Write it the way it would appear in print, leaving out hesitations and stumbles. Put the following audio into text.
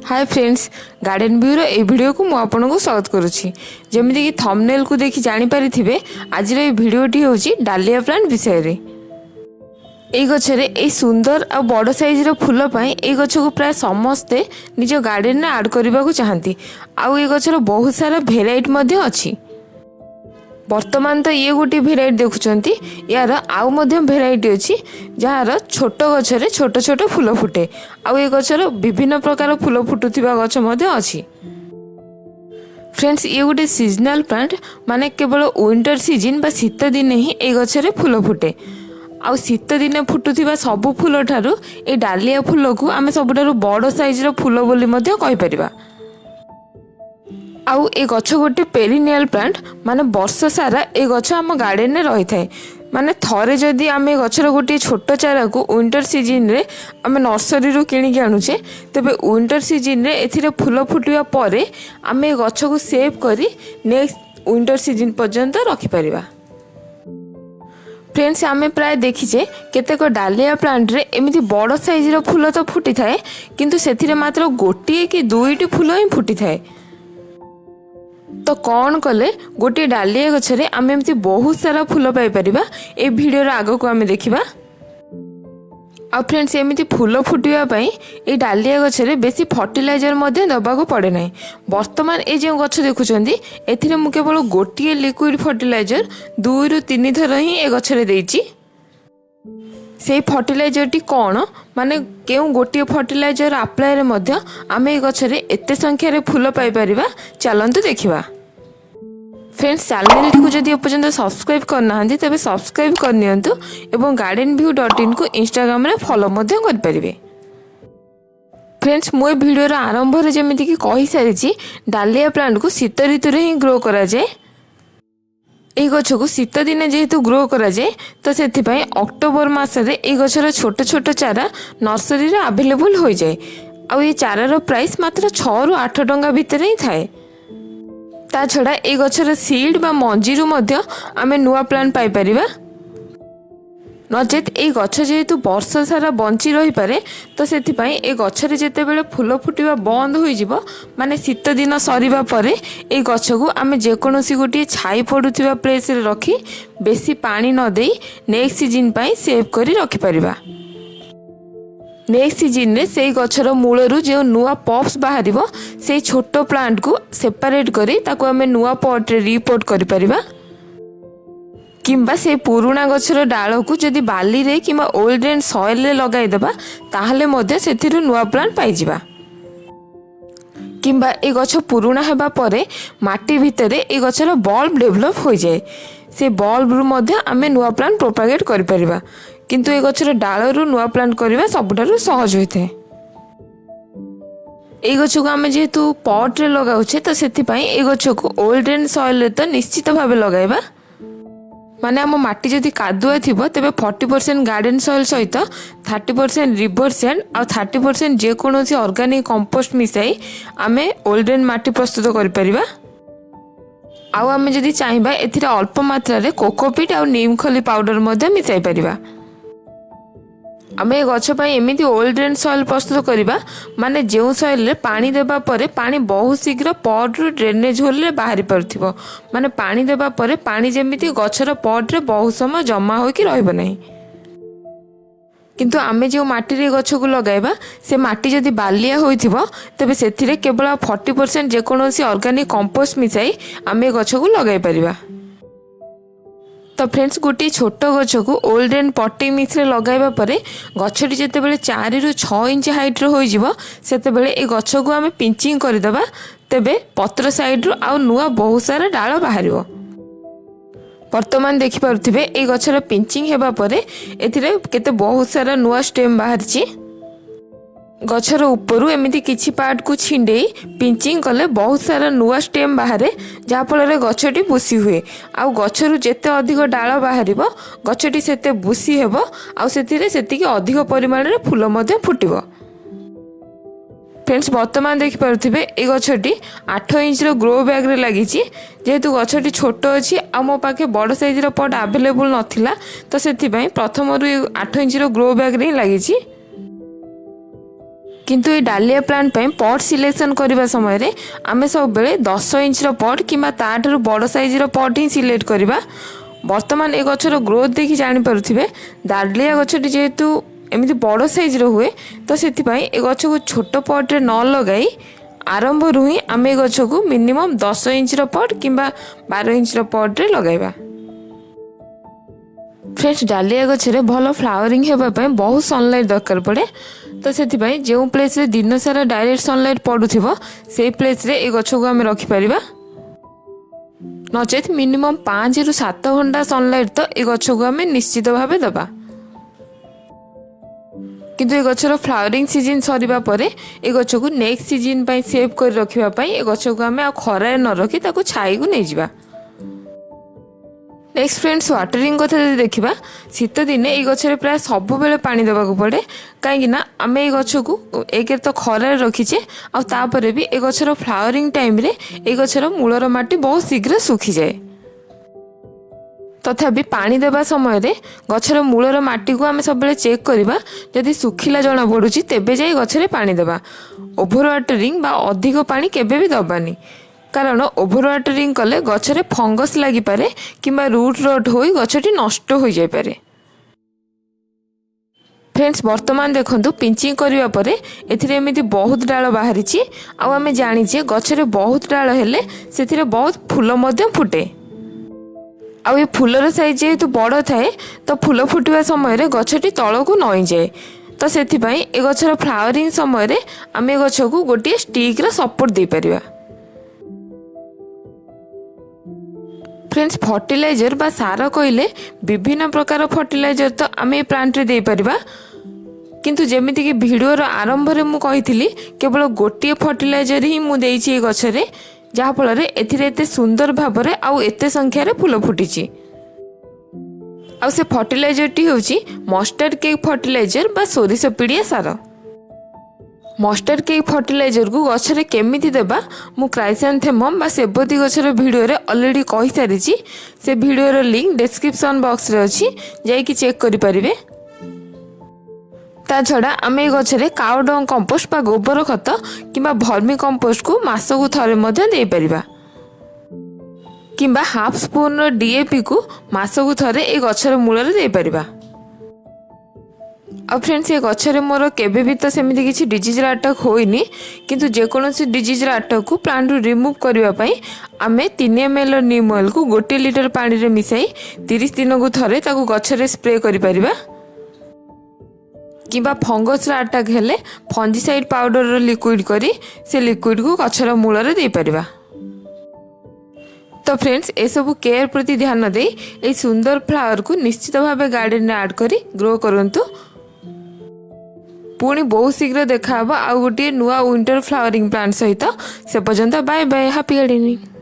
हाय friends, garden view रो video को मु आपनको स्वागत करुच्ची। जमीती कि थंबनेल को देखि जानी पारिथिबे आज रो वीडियोटी होची डालिया प्लांट विषय रे। एई गछरे एई सुंदर आ बड़ साइज रो फूल पई एई गछ को प्राय समस्ते निज गार्डन रे ऐड करबा को चाहंती। आउ एई गछर बहुत सारा भेराइटी मध्ये अछि। वर्तमान तो ये गोटे भेराइटी देखुंत यार आउ मध्य भेराइटी अच्छी जार छोट गछरे छोट छोट फूल फुटे। आउ ये गछर विभिन्न प्रकार फूल फुटुथिबा गछ मध्य अछि। फ्रेंड्स, ये गोटे सीजनल प्लांट माने केवल विंटर सीजन बा शीत दिन ही ए गछरे फूल फुटे। आउ शीत दिन फुटुथिबा सब फूल ठारू ए डालिया फूल को आमे सबठारू बड़ साइज रो फूल बोली मध्य कहि परिबा। आउ ए गछ गोटे पेरिनियल प्लांट माने वर्ष सारा ए गछ आम गार्डन में रही थाए। माने थरे जदि आम गछर गोटे छोट चारा को विंटर सीजन रे आम नर्सरी रू किनिक आणुचे तेबे विंटर सीजन रे एथिरे फूल फुटिबा परे आम ए गछ को सेव करी नेक्स्ट विंटर सीजन पर्यंत रखि परिबा। फ्रेंड्स, आम प्राय देखीचे केतेक डालिया प्लांट रे एमिति बड़ साइज रो फूल तो फुटी थाए किंतु सेथिरे मात्र गोटिए कि दुईटी फूल ही फुटी थाए। तो कौन कले गोटे डालिया गछरे आम एमती बहुत सारा फूल पाई परिबा ए वीडियो आग को आम देखिबा। आ फ्रेंड्स, एमती फूल फुटिबा पई ए डालिया गछरे बेसी फर्टिलाइजर मध्ये दबा को पड़े नाही। वर्तमान ए जे गछ देखुचंदी एथिरे मु केवल गोटिए लिक्विड फर्टिलाइजर 2 ରୁ 3 थर ही ए गछरे देइची। से फर्टिलाइजर टी कौन माने केउ गोटे फर्टिलाइजर अप्लाई रे मध्य आम ए गछरे एते संख्या रे फूल पाई परिबा। चलंतु देखिबा। फ्रेंड्स, चैनल टी को जदि एपर्यंत सब्सक्राइब करना हंदी तबे सब्सक्राइब कर नियंतु एवं gardenview.in को इंस्टाग्राम रे फॉलो मध्य कर परिबे। फ्रेंड्स, मो वीडियो रा आरंभ रे जेमिति कि कहि सारिची डालिया प्लांट को शीत ऋतु रे ही ग्रो करा जाय। এই গছକୁ শীত দিনে যেহেতু গ্রো করা যায় তো ସେଥିପାଇଁ অক্টোবর মাসରେ এই গছର ছোট ছোট চারা নর্সରୀରେ আভেলেবল হৈ যায়। ଆଉ এই চারাର প্রাইস মাত্র 6 ରୁ 8 ଟଙ୍କା ভিତରେ ହିଁ ଥାଏ। ତା ଛଡ଼ା এই ଗଛର ସିଡ୍ ବା ମଞ୍ଜିରୁ ମଧ୍ୟ ଆମେ ନୂଆ ପ୍ଲାଣ୍ଟ ପାଇପାରିବା। नचेत ए गछ जेहेतु वर्ष सारा बंची रही पारे तो सेथिपाई ए गछरे जेतेबेले फूल फुटिबा बंद होई जिवो माने शीत दिन सरीबा परे ए गछ को आमे जेकोनोसी गोटे छाई पडुथिबा प्लेस रे रखी बेसी पानी न देई नेक्स्ट सीजन पाई सेव करी रखि परिबा। नेक्स्ट सीजन रे सेई गछर मूलरू जे नुआ पॉप्स बाहरिबो सेई छोटो प्लांट को सेपरेट करी ताको आमे नुआ पॉट रे रिपोर्ट करि परिबा। किंबा से पुराणा गछर डाल को जदि बाली रे किंबा ओल्ड एंड सॉइल रे लगाई देबा ताहले मध्ये सेथिरु नुआ प्लांट पाई जिबा। किंबा ए गछ पुराणा हेबा परे माटी भितरे ए गछर बल्ब डेवलप हो जाए से बल्ब रु मध्ये आमे नुआ प्लांट प्रोपागेट करि परिबा। किंतु ए गछर डाल रु नुआ प्लांट करबा सबठारु सहज होइथे। ए गछ को आमे जेहेतु पॉट रे लगाउछे तो सेथि पई ए गछ को ओल्ड एंड सॉइल रे तो निश्चित भाबे लगाइबा। माने आम माटी जदि कादुआ थिबो तेबे 40% गार्डन सॉइल सहित 30% रिवर सैंड और 30% जेकोनोसी ऑर्गेनिक कंपोस्ट मिसाई आमे ओल्डन माटी प्रस्तुत करि परिबा। आउ आमे जदि चाहिबा एथिरे अल्प मात्रा रे कोकोपीट और नीम खली पाउडर मध्ये मिसाई परिबा। आमे गछ पई एमिति ओल्ड एंड सॉइल प्रस्तुत करिबा माने जेउ सॉइल रे पानी देबा परे पानी बहुत शीघ्र पॉट रो ड्रेनेज होल रे बाहरी परथिबो। माने पानी देबा परे पानी जेमिति गछर पॉट रे बहुत समय जमा होई कि रहइबो नाही। किंतु आमे जे माटी रे गछ को लगाइबा से माटी जदि बालिया होइथिबो तबे सेथिरे केवल 40% जेकोनोसी ऑर्गेनिक कंपोस्ट मिसाई आमे गछ को लगाइ परिबा। तो फ्रेंड्स, गोटे छोट गछ को ओल्ड एंड पॉटी मिक्स रे लगाइबा परे गछटी जेतेबेले 4 ରୁ 6 इंच हाइट रो होई जिवो सेतेबेले ए गछ को आमे पिंचिंग करि दबा तेबे पत्र साइड रो आ नुआ बहुत सारा डाल बाहरिबो। वर्तमान देखि परथिबे ए गछर पिंचिंग हेबा परे एथिरे केते बहुत सारा नुआ स्टेम बाहरची। गछर उपरु एमिति किछि पार्ट को छिंडे पिंचिंग कले बहुत सारा नुआ स्टेम बाहरे जा फल गछटी बुसी हुए। आउ गछरु जेते अधिक डाल बाहरिबो गछटी सेते बुसी हेबो आउ सेतिरे सेतिके अधिक परिमाण रे फूल मध्ये फुटिबो। फ्रेंड्स, वर्तमान देखि परथिबे ए गछटी 8 इंच रो ग्रो बैग रे लागिची। जेहेतु गछटी छोट अछि आ मो पाखे बड़ साइज रो पॉट अवेलेबल नथिला तो सेति पई प्रथम रु 8 इंच रो ग्रो बैग रे लागिची। किंतु ये डालिया प्लांट पे पट सिलेक्शन करने समय आम सब 10 इंचर पट कि बड़ साइज पट ही सिलेक्ट करवा। बर्तमान ए गचर ग्रोथ देखी जापे डालिया गछटी जेहेतु एमती बड़ साइज हुए तो से गछ को छोट पट्रे न लगाई आरंभ रू ही आम ए गछ को मिनिमम 10 इंचर पट कि 12 इंचर पट्रे लगाइबा। फ्रेंड्स डालिया गछरे भल फ्लावरिंग होगापी बहुत सनलाइट दरकार पड़े तो से जो प्लेस रे दिन सारा डायरेक्ट सनलाइट पड़ुथिबो से प्लेस रे ए गछ को आम रखिपर नचेत मिनिमम 5 ରୁ 7 घंटा सनलाइट तो ए गछ को आम निश्चित भाव दबा। किंतु ए गछर फ्लावरिंग सीजन सरिबा परे ए गछ को नेक्स्ट सीजन पई सेव कर रखिबा पई ए गछ को आम खरारे न रखी ताको छाई को नहीं जिबा। नेक्स्ट फ्रेंड्स वाटरिंग कथा जब देखा शीत दिने ये गचरे प्राय सब बेले पानी देवाक पड़े कहीं आम ये गछ को एक तो खरारे रखीचे आपर भी ए गचर फ्लावरिंग टाइम रे ए गचर मूलर माटी बहुत शीघ्र सुखी जाए। तथापि पानी देवा समय रे गचर मूलर माटी को आम सब चेक करवा जदि सुखिला जना पड़ुची तेबे जाई गचरे पानी देवा। ओभर वाटरिंग बा अधिक पानी केबे भी दबानी कारण ओभर वाटरिंग कले गचरे फंगस लगी पारे किंबा रूट रट होई गछटी नष्ट हो जाय पारे। फ्रेंड्स वर्तमान देखंतु पिंचिंग करिवा परे एथिरे एमिति बहुत डाल बाहरिछि आ आमे जानिछे गछरे बहुत डाल हेले सेथिरे बहुत फूल मध्य फुटे आ ये फूलर साइज जेहेतु बड़ थाए तो फूल फुटिवा समय रे गछटी तळकु नई जाए तो सेथिपई ए गछर फ्लावरिंग समय रे आमे गछ को गोटे स्टिक रा सपोर्ट दे परिबा। फ्रेंड्स फर्टिलाइजर बा सार कहले विभिन्न प्रकार फर्टिलाइजर तो आम प्लांट रे दे परिबा किंतु जेमिति कि वीडियो आरंभ रे मु कहिथिली केवल गोटे फर्टिलाइजर ही मु देइछि गछरे जहा फल रे एथिरे एते सुंदर भाबरे आउ एते संख्या रे फूल फुटिछि आउ से फर्टिलाइजर टी होछि मस्टर्ड केक फर्टिलाइजर बा सोरिष पिड़िया सार। मस्टर्ड केक फर्टिलाइजर को गछरे केमिति देबा मु क्राइसैंथेमम बा सेबती गछर वीडियो रे ऑलरेडी कहि सारिछि से वीडियो रो लिंक डिस्क्रिप्शन बॉक्स रे अछि जाई कि चेक करि परिबे। ता छड़ा आमे गछरे काउ डंग कंपोस्ट बा गोबर खत किबा भर्मी कंपोस्ट को मासकु थरे मध्ये दे परिबा किबा हाफ स्पून रो डीएपी को मासकु थरे ए गछर मूल रे दे परिबा। अब फ्रेंड्स ये गछरे मोर केबे भी तो सेमिति किछि डिजीज अटैक होइनी किंतु जेकोनोसी डिजीज अटैक को प्लांट रु रिमूव करबा पई आमे 3 ml नीम ऑयल को 1 लीटर पानी रे मिसाई 30 दिन को थरे ताको गछरे स्प्रे करि परिबा किबा फंगस रा अटैक हेले फंजीसाइड पाउडर रो लिक्विड करी से लिक्विड को गछर मूल रे दे परिबा। तो फ्रेंड्स ए सब केयर प्रति ध्यान दे ए सुंदर फ्लावर को निश्चित भाव गार्डन में ऐड करी ग्रो करंतु पुणी बहुत शीघ्र देखा आउ गोटे नुआ विंटर फ्लावरिंग प्लांट सहित से पर्यंत बाय बाय हैप्पी गार्डनिंग।